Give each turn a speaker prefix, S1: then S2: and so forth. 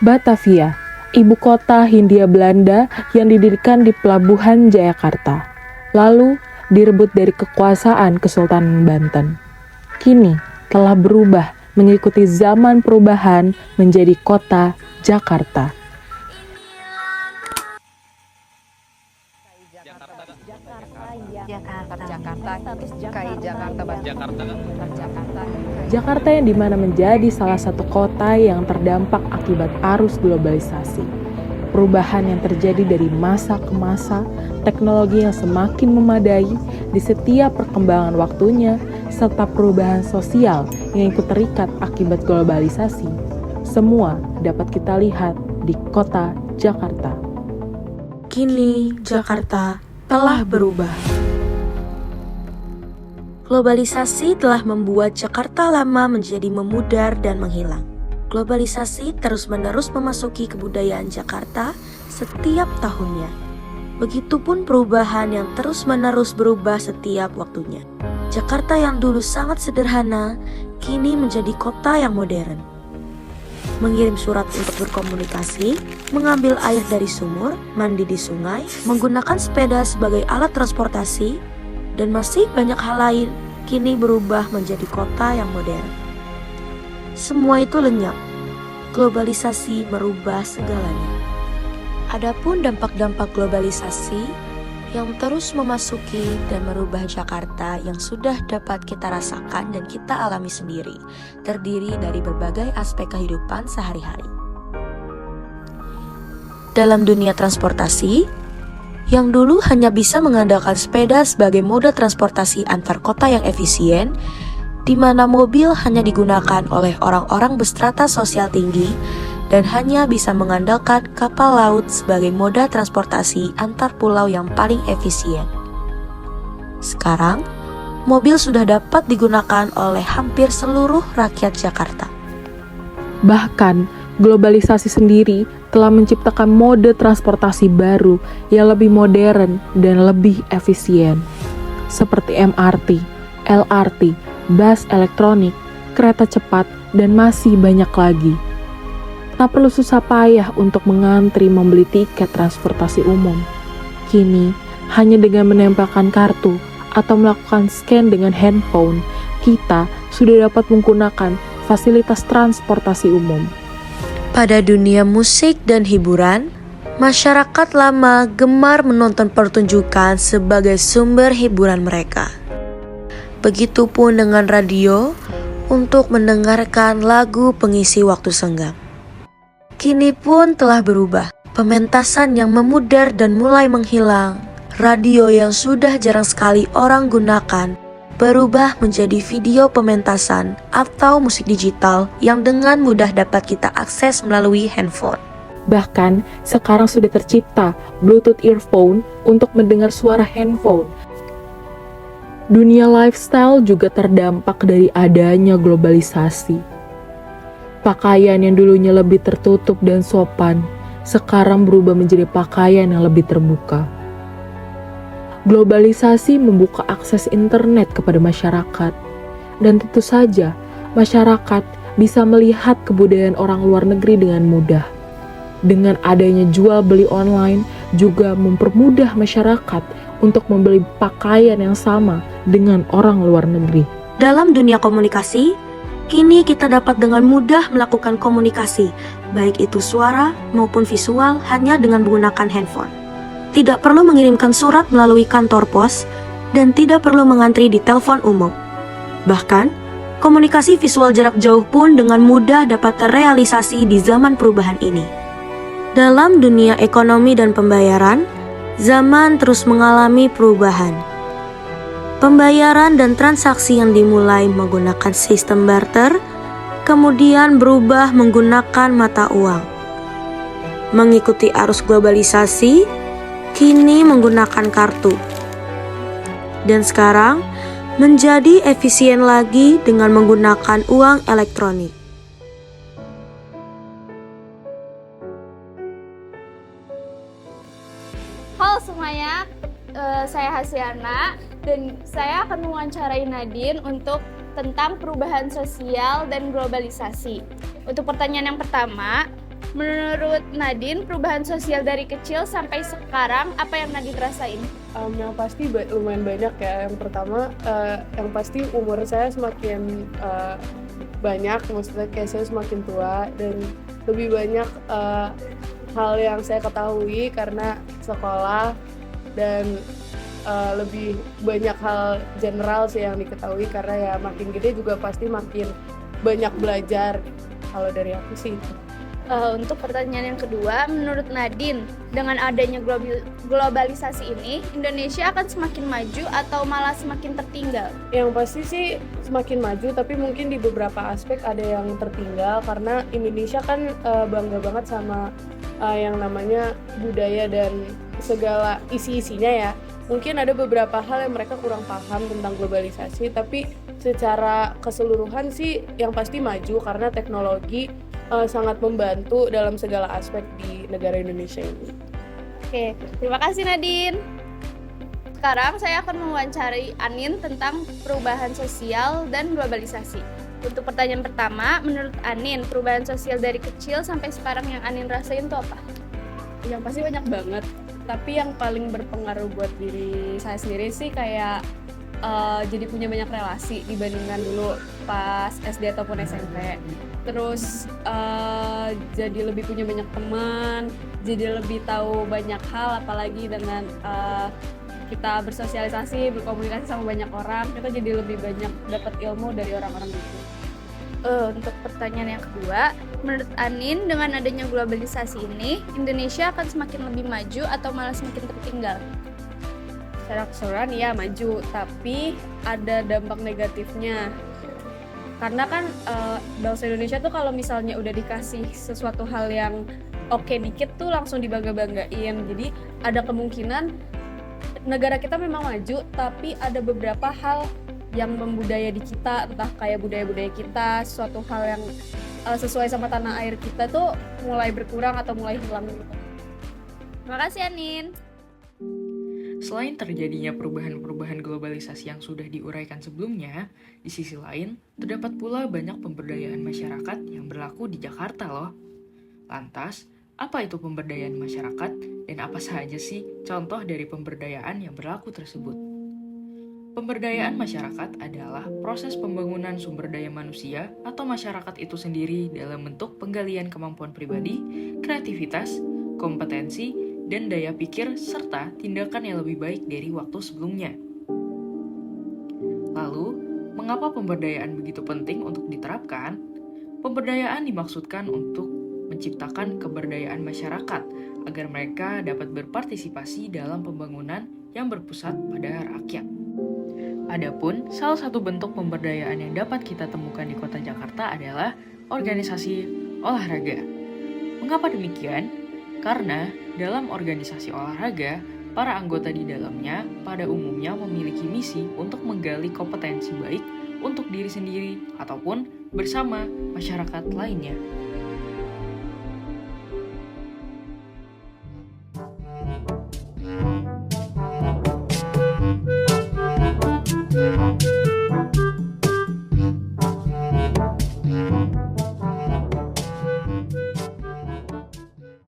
S1: Batavia, ibu kota Hindia Belanda yang didirikan di Pelabuhan Jayakarta, lalu direbut dari kekuasaan Kesultanan Banten. Kini telah berubah mengikuti zaman perubahan menjadi kota Jakarta. Jakarta yang dimana menjadi salah satu kota yang terdampak akibat arus globalisasi. Perubahan yang terjadi dari masa ke masa, teknologi yang semakin memadai di setiap perkembangan waktunya, serta perubahan sosial yang ikut terikat akibat globalisasi. Semua dapat kita lihat di kota Jakarta. Kini Jakarta telah berubah.
S2: Globalisasi telah membuat Jakarta lama menjadi memudar dan menghilang. Globalisasi terus-menerus memasuki kebudayaan Jakarta setiap tahunnya. Begitupun perubahan yang terus-menerus berubah setiap waktunya. Jakarta yang dulu sangat sederhana, kini menjadi kota yang modern. Mengirim surat untuk berkomunikasi, mengambil air dari sumur, mandi di sungai, menggunakan sepeda sebagai alat transportasi, dan masih banyak hal lain kini berubah menjadi kota yang modern. Semua itu lenyap. Globalisasi merubah segalanya. Adapun dampak-dampak globalisasi yang terus memasuki dan merubah Jakarta yang sudah dapat kita rasakan dan kita alami sendiri, terdiri dari berbagai aspek kehidupan sehari-hari. Dalam dunia transportasi, yang dulu hanya bisa mengandalkan sepeda sebagai moda transportasi antar kota yang efisien, di mana mobil hanya digunakan oleh orang-orang berstrata sosial tinggi dan hanya bisa mengandalkan kapal laut sebagai moda transportasi antar pulau yang paling efisien. Sekarang, mobil sudah dapat digunakan oleh hampir seluruh rakyat Jakarta.
S1: Bahkan, globalisasi sendiri telah menciptakan mode transportasi baru yang lebih modern dan lebih efisien, seperti MRT, LRT, bus elektronik, kereta cepat, dan masih banyak lagi. Tak perlu susah payah untuk mengantri membeli tiket transportasi umum. Kini, hanya dengan menempelkan kartu atau melakukan scan dengan handphone, kita sudah dapat menggunakan fasilitas transportasi umum.
S2: Pada dunia musik dan hiburan, masyarakat lama gemar menonton pertunjukan sebagai sumber hiburan mereka. Begitupun dengan radio untuk mendengarkan lagu pengisi waktu senggang. Kini pun telah berubah, pementasan yang memudar dan mulai menghilang. Radio yang sudah jarang sekali orang gunakan berubah menjadi video pementasan atau musik digital yang dengan mudah dapat kita akses melalui handphone.
S1: Bahkan, sekarang sudah tercipta Bluetooth earphone untuk mendengar suara handphone. Dunia lifestyle juga terdampak dari adanya globalisasi. Pakaian yang dulunya lebih tertutup dan sopan, sekarang berubah menjadi pakaian yang lebih terbuka. Globalisasi membuka akses internet kepada masyarakat, dan tentu saja masyarakat bisa melihat kebudayaan orang luar negeri dengan mudah. Dengan adanya jual beli online juga mempermudah masyarakat untuk membeli pakaian yang sama dengan orang luar negeri.
S2: Dalam dunia komunikasi, kini kita dapat dengan mudah melakukan komunikasi, baik itu suara maupun visual hanya dengan menggunakan handphone. Tidak perlu mengirimkan surat melalui kantor pos, dan tidak perlu mengantri di telepon umum. Bahkan, komunikasi visual jarak jauh pun dengan mudah dapat terrealisasi di zaman perubahan ini. Dalam dunia ekonomi dan pembayaran, zaman terus mengalami perubahan. Pembayaran dan transaksi yang dimulai menggunakan sistem barter, kemudian berubah menggunakan mata uang. Mengikuti arus globalisasi, kini menggunakan kartu. Dan sekarang menjadi efisien lagi dengan menggunakan uang elektronik.
S3: Halo semuanya, saya Hasiana dan saya akan mewawancarai Nadine untuk tentang perubahan sosial dan globalisasi. Untuk pertanyaan yang pertama, Menurut Nadine, perubahan sosial dari kecil sampai sekarang, apa yang Nadine rasain?
S4: Yang pasti lumayan banyak ya. Yang pertama, yang pasti umur saya semakin banyak, maksudnya kayak saya semakin tua dan lebih banyak hal yang saya ketahui karena sekolah dan lebih banyak hal general sih yang diketahui karena ya makin gede juga pasti makin banyak belajar. Kalau dari aku sih itu.
S3: Untuk pertanyaan yang kedua, menurut Nadine, dengan adanya globalisasi ini, Indonesia akan semakin maju atau malah semakin tertinggal?
S4: Yang pasti sih semakin maju, tapi mungkin di beberapa aspek ada yang tertinggal karena Indonesia kan bangga banget sama yang namanya budaya dan segala isi-isinya ya. Mungkin ada beberapa hal yang mereka kurang paham tentang globalisasi, tapi secara keseluruhan sih yang pasti maju karena teknologi sangat membantu dalam segala aspek di negara Indonesia ini.
S3: Oke, terima kasih Nadine. Sekarang saya akan mewawancari Anin tentang perubahan sosial dan globalisasi. Untuk pertanyaan pertama, menurut Anin, perubahan sosial dari kecil sampai sekarang yang Anin rasain itu apa?
S5: Yang pasti banyak banget, tapi yang paling berpengaruh buat diri saya sendiri sih kayak jadi punya banyak relasi dibandingkan dulu pas SD ataupun SMP. Terus jadi lebih punya banyak teman, jadi lebih tahu banyak hal, apalagi dengan kita bersosialisasi, berkomunikasi sama banyak orang, kita jadi lebih banyak dapat ilmu dari orang-orang gitu.
S3: Untuk pertanyaan yang kedua, menurut Anin, dengan adanya globalisasi ini, Indonesia akan semakin lebih maju atau malah semakin tertinggal?
S5: Secara keseluruhan ya maju, tapi ada dampak negatifnya. Karena kan bangsa Indonesia tuh kalau misalnya udah dikasih sesuatu hal yang oke dikit tuh langsung dibangga-banggain. Jadi ada kemungkinan negara kita memang maju, tapi ada beberapa hal yang membudaya di kita, entah kayak budaya-budaya kita, suatu hal yang sesuai sama tanah air kita tuh mulai berkurang atau mulai hilang gitu.
S3: Terima kasih Anin.
S6: Selain terjadinya perubahan-perubahan globalisasi yang sudah diuraikan sebelumnya, di sisi lain, terdapat pula banyak pemberdayaan masyarakat yang berlaku di Jakarta loh. Lantas, apa itu pemberdayaan masyarakat dan apa saja sih contoh dari pemberdayaan yang berlaku tersebut? Pemberdayaan masyarakat adalah proses pembangunan sumber daya manusia atau masyarakat itu sendiri dalam bentuk penggalian kemampuan pribadi, kreativitas, kompetensi, dan daya pikir serta tindakan yang lebih baik dari waktu sebelumnya. Lalu, mengapa pemberdayaan begitu penting untuk diterapkan? Pemberdayaan dimaksudkan untuk menciptakan keberdayaan masyarakat agar mereka dapat berpartisipasi dalam pembangunan yang berpusat pada rakyat. Adapun salah satu bentuk pemberdayaan yang dapat kita temukan di kota Jakarta adalah organisasi olahraga. Mengapa demikian? Karena dalam organisasi olahraga, para anggota di dalamnya pada umumnya memiliki misi untuk menggali kompetensi baik untuk diri sendiri ataupun bersama masyarakat lainnya.